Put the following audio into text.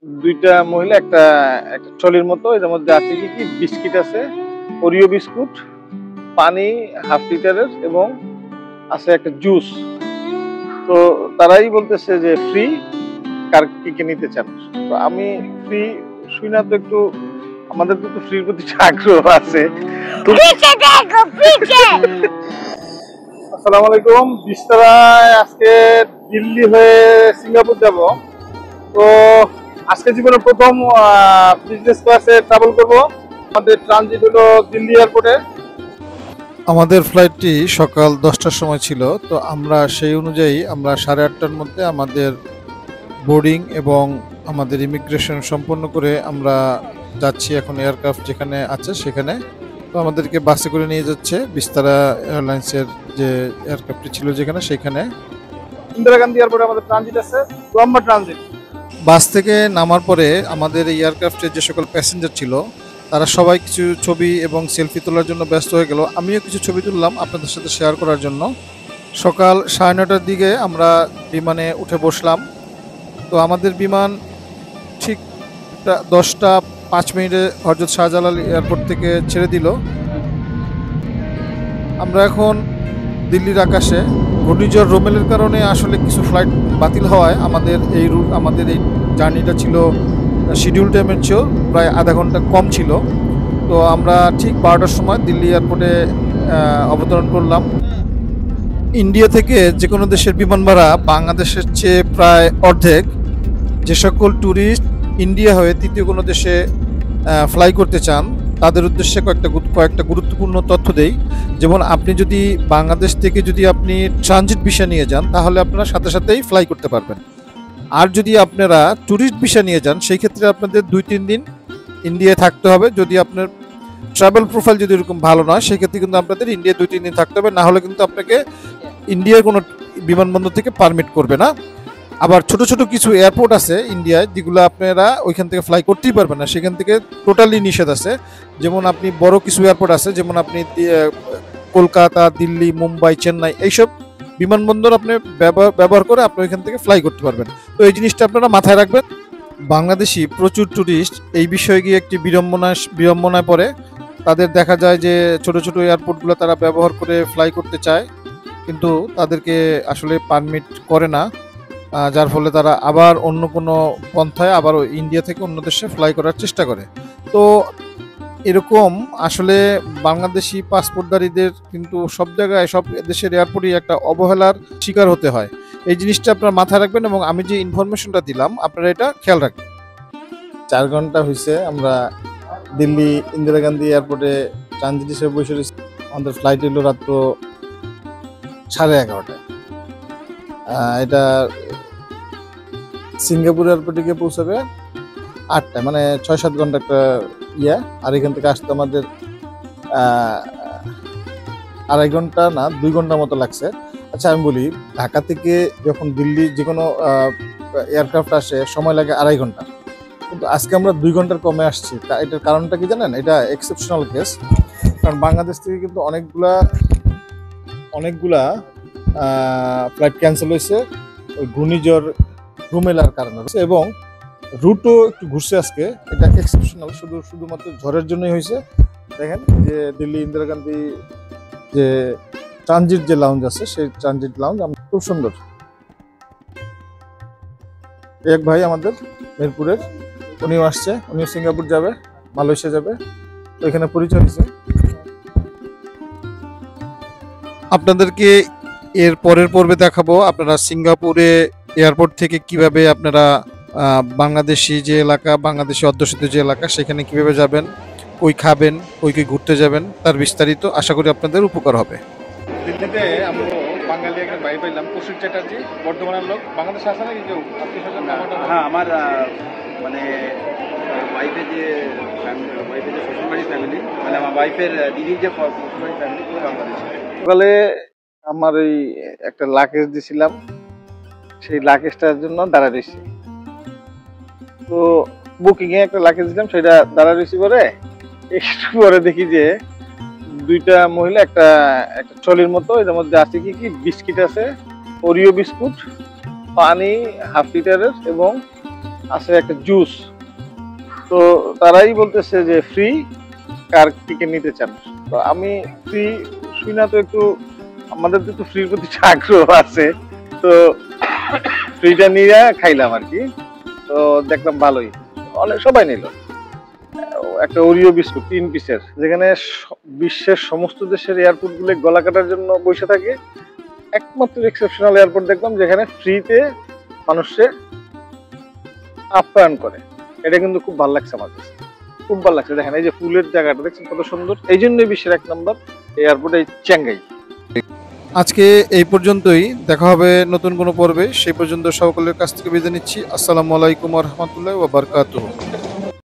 দুইটা মহিলা একটা একটা ট্রলির মতো, এর মধ্যে আছে কি কি বিস্কিট আছে, ওরিও বিস্কুট, পানি হাফ লিটারের এবং আছে একটা জুস। তো তারাই বলতেছে যে ফ্রি, কার কি কি নিতে চান। তো আমি ফ্রি শুই না, তো একটু আমাদের তো ফ্রির প্রতি আগ্রহ আছে। আসসালামু আলাইকুম। বিস্তারায় আজকে দিল্লি হয়ে সিঙ্গাপুর যাব। তো আজকে জীবনের প্রথম বিজনেস ক্লাসে ট্রাভেল করব। আমাদের ট্রানজিট হলো দিল্লি এয়ারপোর্টে। আমাদের ফ্লাইটটি সকাল 10টার সময় ছিল, তো আমরা সেই অনুযায়ী আমরা 8:30টার মধ্যে আমাদের বোর্ডিং এবং আমাদের ইমিগ্রেশন সম্পন্ন করে আমরা যাচ্ছি এখন এয়ারক্রাফট যেখানে আছে সেখানে। তো আমাদেরকে বাসে করে নিয়ে যাচ্ছে বিস্তারা এয়ারলাইন্সের যে এয়ারক্রাফটটি ছিল যেখানে সেখানে। ইন্দিরা গান্ধী এয়ারপোর্টে আমাদের ট্রানজিট আছে, লম্বা ট্রানজিট। বাস থেকে নামার পরে আমাদের এই এয়ারক্রাফটের যে সকল প্যাসেঞ্জার ছিল তারা সবাই কিছু ছবি এবং সেলফি তোলার জন্য ব্যস্ত হয়ে গেল। আমিও কিছু ছবি তুললাম আপনাদের সাথে শেয়ার করার জন্য। সকাল 9:30টার দিকে আমরা বিমানে উঠে বসলাম। তো আমাদের বিমান ঠিক 10টা 5 মিনিটে হযরত শাহজালাল এয়ারপোর্ট থেকে ছেড়ে দিল। আমরা এখন দিল্লির আকাশে। ঘূর্ণিঝড় রোমেলের কারণে আসলে কিছু ফ্লাইট বাতিল হওয়ায় আমাদের এই জার্নিটা ছিল শিডিউল টাইমের চেয়েও প্রায় আধা ঘন্টা কম ছিল। তো আমরা ঠিক 12টার সময় দিল্লি এয়ারপোর্টে অবতরণ করলাম। ইন্ডিয়া থেকে যে কোনো দেশের বিমান ভাড়া বাংলাদেশের চেয়ে প্রায় অর্ধেক। যে সকল ট্যুরিস্ট ইন্ডিয়া হয়ে তৃতীয় কোনো দেশে ফ্লাই করতে চান তাদের উদ্দেশ্যে কয়েকটা গুরুত্বপূর্ণ তথ্য দেই। যেমন আপনি যদি বাংলাদেশ থেকে আপনি ট্রানজিট ভিসা নিয়ে যান তাহলে আপনারা সাথে সাথেই ফ্লাই করতে পারবেন। আর যদি আপনারা ট্যুরিস্ট ভিসা নিয়ে যান সেই ক্ষেত্রে আপনাদের 2-3 দিন ইন্ডিয়ায় থাকতে হবে। যদি আপনার ট্রাভেল প্রোফাইল যদি এরকম ভালো নয় সেক্ষেত্রে কিন্তু আপনাদের ইন্ডিয়ায় 2-3 দিন থাকতে হবে, না হলে কিন্তু আপনাকে ইন্ডিয়ার কোনো বিমানবন্দর থেকে পারমিট করবে না। আবার ছোট ছোট কিছু এয়ারপোর্ট আছে ইন্ডিয়ায় যেগুলো আপনারা ওইখান থেকে ফ্লাই করতেই পারবেন না, সেখান থেকে টোটালি নিষেধ আছে। যেমন আপনি বড় কিছু এয়ারপোর্ট আছে, যেমন আপনি কলকাতা, দিল্লি, মুম্বাই, চেন্নাই এইসব বিমানবন্দর আপনি ব্যবহার করে আপনি ওইখান থেকে ফ্লাই করতে পারবেন। তো এই জিনিসটা আপনারা মাথায় রাখবেন। বাংলাদেশি প্রচুর ট্যুরিস্ট এই বিষয়ে গিয়ে একটি বিড়ম্বনায় পড়ে। তাদের দেখা যায় যে ছোট ছোট এয়ারপোর্টগুলো তারা ব্যবহার করে ফ্লাই করতে চায়, কিন্তু তাদেরকে আসলে পারমিট করে না, যার ফলে তারা আবার অন্য কোনো পন্থায় আবার ইন্ডিয়া থেকে অন্য দেশে ফ্লাই করার চেষ্টা করে। তো এরকম আসলে বাংলাদেশি পাসপোর্টধারীদের কিন্তু সব জায়গায় সব দেশের এয়ারপোর্টই একটা অবহেলার শিকার হতে হয়। এই জিনিসটা আপনারা মাথায় রাখবেন এবং আমি যে ইনফরমেশনটা দিলাম আপনারা এটা খেয়াল রাখবেন। 4 ঘন্টা হয়েছে আমরা দিল্লি ইন্দিরা গান্ধী এয়ারপোর্টে ট্রানজিট হিসেবে বসে রয়েছি। আমাদের ফ্লাইট হলো রাত্র 11:30টায়। এটা সিঙ্গাপুর এয়ারপোর্টে গিয়ে পৌঁছাবে 8টায়, মানে 6-7 ঘন্টা একটা ইয়া। আর এখান থেকে আসতে আমাদের 2.5 ঘন্টা না 2 ঘন্টার মতো লাগছে। আচ্ছা আমি বলি, ঢাকা থেকে যখন দিল্লি যে কোনো এয়ারক্রাফট আসে সময় লাগে 2.5 ঘন্টা, কিন্তু আজকে আমরা 2 ঘন্টার কমে আসছি। এটার কারণটা কি জানেন? এটা এক্সেপশনাল কেস। কারণ বাংলাদেশ থেকে কিন্তু অনেকগুলা ফ্লাইট ক্যান্সেল হয়েছে ওই ঘূর্ণিঝড় রুমেলার কারণে, এবং রুটও একটু ঘুরছে আজকে। এটা এক্সেপশনাল, শুধুমাত্র ঝড়ের জন্যই হয়েছে। দেখেন যে দিল্লি ইন্দিরা গান্ধী যে ট্রানজিট যে লাউঞ্জ আছে সেই ট্রানজিট লাউঞ্জ খুব সুন্দর। এক ভাই আমাদের মিরপুরের, উনিও আসছে, উনিও সিঙ্গাপুর যাবে, মালয়েশিয়া যাবে। তো এখানে পরিচয় হয়েছে। আপনাদেরকে এর পরের পর্বে দেখাবো আপনারা সিঙ্গাপুরে এয়ারপোর্ট থেকে কিভাবে আপনারা বাংলাদেশি যে এলাকা, বাংলাদেশি অধ্যুষিত যে এলাকা সেখানে কিভাবে যাবেন, কই খাবেন, কই ঘুরতে যাবেন, তার বিস্তারিত আশা করি আপনাদের উপকার হবে। দিল্লিতে আমরা বাঙালি একটা ভাই পাইলাম, কৌশিক চ্যাটার্জি, বর্ধমানের লোক। বাংলাদেশে আসে নাকি কেউ আত্মীয় স্বজন? হ্যাঁ, আমার মানে ওয়াইফের যে শ্বশুরবাড়ির ফ্যামিলি, মানে আমার ওয়াইফের দিদির যে শ্বশুরবাড়ির ফ্যামিলি পুরো বাংলাদেশে। সকালে আমার এই একটা লাকেজ দিছিলাম, সেই লাকেজটার জন্য দাঁড়া রয়েছি। তো বুকিং এ একটা লাকেজ দিলাম, সেটা দাঁড়া রয়েছি। পরে একটু পরে দেখি যে দুইটা মহিলা একটা একটা ট্রলির মতো, এর মধ্যে আছে কি কি বিস্কিট আছে, ওরিও বিস্কুট, পানি হাফ লিটারের এবং আছে একটা জুস। তো তারাই বলতেছে যে ফ্রি, কার টিকিট নিতে চান। তো আমি ফ্রি শুই না, তো একটু আমাদের তো একটু ফ্রির প্রতি একটা আগ্রহ আছে, তো ফ্রিটা নিয়ে খাইলাম আর কি। তো দেখলাম ভালোই, অনেক সবাই নিল। একটা ওরিও বিস্কুট 3 পিসের, যেখানে বিশ্বের সমস্ত দেশের এয়ারপোর্ট গুলো গলা কাটার জন্য বসে থাকে, একমাত্র এক্সেপশনাল এয়ারপোর্ট দেখলাম যেখানে ফ্রিতে মানুষকে আপ্যায়ন করে। এটা কিন্তু খুব ভালো লাগছে আমার কাছে, খুব ভালো লাগছে। দেখেন এই যে ফুলের জায়গাটা দেখছেন কত সুন্দর, এই জন্যই বিশ্বের 1 নম্বর এয়ারপোর্ট এই চ্যাঙ্গাই। আজকে এই পর্যন্তই, দেখা হবে নতুন কোনো পর্বে। সেই পর্যন্ত সকলের কাছ থেকে বিদায় নিচ্ছি। আসসালামু আলাইকুম ওয়া রাহমাতুল্লাহি ওয়া বারাকাতুহু।